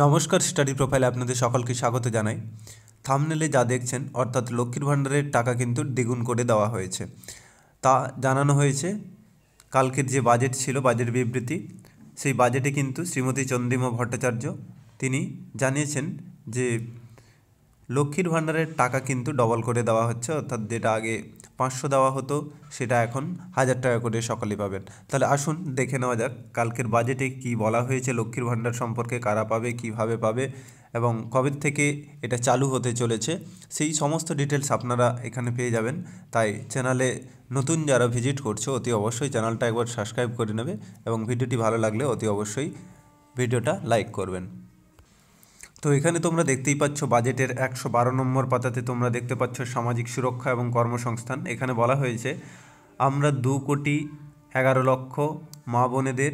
নমস্কার, স্টাডি প্রোফাইলে আপনাদের সকলকে স্বাগত জানাই। থাম্বনেলে যা দেখছেন অর্থাৎ লক্ষ্মীর ভাণ্ডারের টাকা কিন্তু দ্বিগুণ করে দেওয়া হয়েছে, তা জানানো হয়েছে। কালকের যে বাজেট ছিল, বাজেট বিবৃতি, সেই বাজেটে কিন্তু শ্রীমতী চন্দ্রিমা ভট্টাচার্য তিনি জানিয়েছেন যে লক্ষ্মীর ভাণ্ডারের টাকা কিন্তু ডবল করে দেওয়া হচ্ছে, অর্থাৎ যেটা আগে 500 দেওয়া হতো সেটা এখন 1000 টাকা করে সকলেই পাবেন। তাহলে আসুন দেখে নেওয়া যাক কালকের বাজেটে কি বলা হয়েছে লক্ষ্মীর ভাণ্ডার সম্পর্কে, কারা পাবে, কিভাবে পাবে এবং কবে থেকে এটা চালু হতে চলেছে, সেই সমস্ত ডিটেলস আপনারা এখানে পেয়ে যাবেন। তাই চ্যানেলে নতুন যারা ভিজিট করছো অতি অবশ্যই চ্যানেলটা একবার সাবস্ক্রাইব করে নেবে এবং ভিডিওটি ভালো লাগলে অতি অবশ্যই ভিডিওটা লাইক করবেন। তো এখানে তোমরা দেখতেই পাচ্ছ বাজেটের 112 নম্বর পাতাতে তোমরা দেখতে পাচ্ছ সামাজিক সুরক্ষা এবং কর্মসংস্থান। এখানে বলা হয়েছে আমরা 2,11,00,000 মা বোনেদের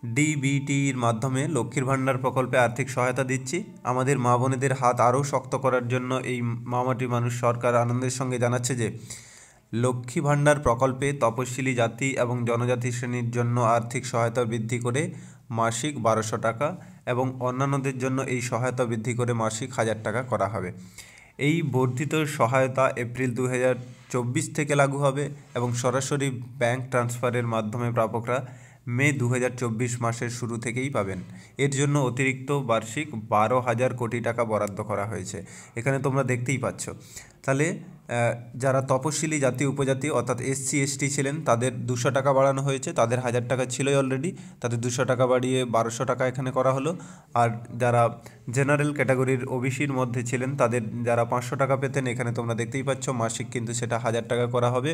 ডিবিটির মাধ্যমে লক্ষ্মীর ভাণ্ডার প্রকল্পে আর্থিক সহায়তা দিচ্ছি। আমাদের মা বোনেদের হাত আরও শক্ত করার জন্য এই মামাটি মানুষ সরকার আনন্দের সঙ্গে জানাচ্ছে যে লক্ষ্মী ভাণ্ডার প্রকল্পে তপশিলি জাতি এবং জনজাতি শ্রেণীর জন্য আর্থিক সহায়তা বৃদ্ধি করে মাসিক 1200 টাকা এবং অন্যান্যদের জন্য এই সহায়তা বৃদ্ধি করে মাসিক 1000 টাকা করা হবে। এই বর্ধিত সহায়তা এপ্রিল 2024 থেকে লাগু হবে এবং সরাসরি ব্যাংক ট্রান্সফারের মাধ্যমে প্রাপকরা মে 2024 মাসের শুরু থেকেই পাবেন। এর জন্য অতিরিক্ত বার্ষিক 12,000 কোটি টাকা বরাদ্দ করা হয়েছে। এখানে তোমরা দেখতেই পাচ্ছ। তাহলে যারা তপশিলি জাতি উপজাতি অর্থাৎ SC ST ছিলেন তাদের 200 টাকা বাড়ানো হয়েছে, তাদের 1000 টাকা ছিলই অলরেডি, তাদের 200 টাকা বাড়িয়ে 1200 টাকা এখানে করা হলো। আর যারা জেনারেল ক্যাটাগরির ওবিসির মধ্যে ছিলেন তাদের যারা 500 টাকা পেতেন, এখানে তোমরা দেখতেই পাচ্ছ মাসিক কিন্তু সেটা 1000 টাকা করা হবে।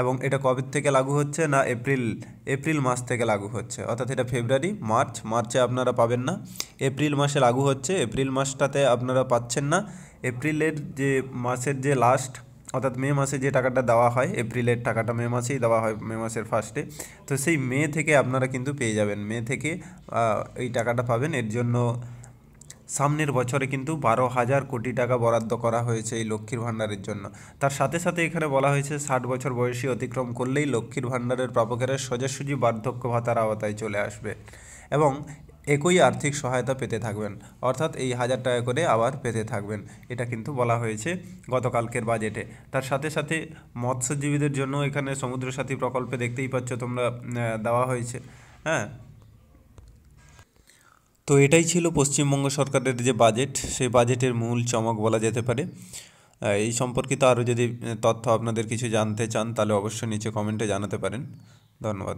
এবং এটা কবে থেকে লাগু হচ্ছে না, এপ্রিল মাস থেকে লাগু হচ্ছে, অর্থাৎ এটা ফেব্রুয়ারি মার্চে আপনারা পাবেন না, এপ্রিল মাসে লাগু হচ্ছে। এপ্রিল মাসটাতে আপনারা পাচ্ছেন না, এপ্রিলের যে মাসের যে লাস্ট অর্থাৎ মে মাসে যে টাকাটা দেওয়া হয়, এপ্রিলের টাকাটা মে মাসেই দেওয়া হয়, মে মাসের ফার্স্টে। তো সেই মে থেকে আপনারা কিন্তু পেয়ে যাবেন, মে থেকে এই টাকাটা পাবেন। এর জন্য সামনের বছরে কিন্তু 12,000 কোটি টাকা বরাদ্দ করা হয়েছে এই লক্ষ্মীর ভাণ্ডারের জন্য। তার সাথে সাথে এখানে বলা হয়েছে 60 বছর বয়সী অতিক্রম করলেই লক্ষ্মীর ভাণ্ডারের প্রাপকেরা সোজাসুজি বার্ধক্য ভাতার আওতায় চলে আসবে এবং একই আর্থিক সহায়তা পেতে থাকবেন, অর্থাৎ এই 1000 টাকা করে আবার পেতে থাকবেন। এটা কিন্তু বলা হয়েছে গতকালকের বাজেটে। তার সাথে সাথে মৎস্যজীবীদের জন্য এখানে সমুদ্র সাথী প্রকল্পে দেখতেই পাচ্ছ তোমরা দেওয়া হয়েছে। হ্যাঁ, তো এটাই ছিল পশ্চিমবঙ্গ সরকারের যে বাজেট, সেই বাজেটের মূল চমক বলা যেতে পারে। এই সম্পর্কিত আরও যদি তথ্য আপনাদের কিছু জানতে চান তাহলে অবশ্যই নিচে কমেন্টে জানাতে পারেন। ধন্যবাদ।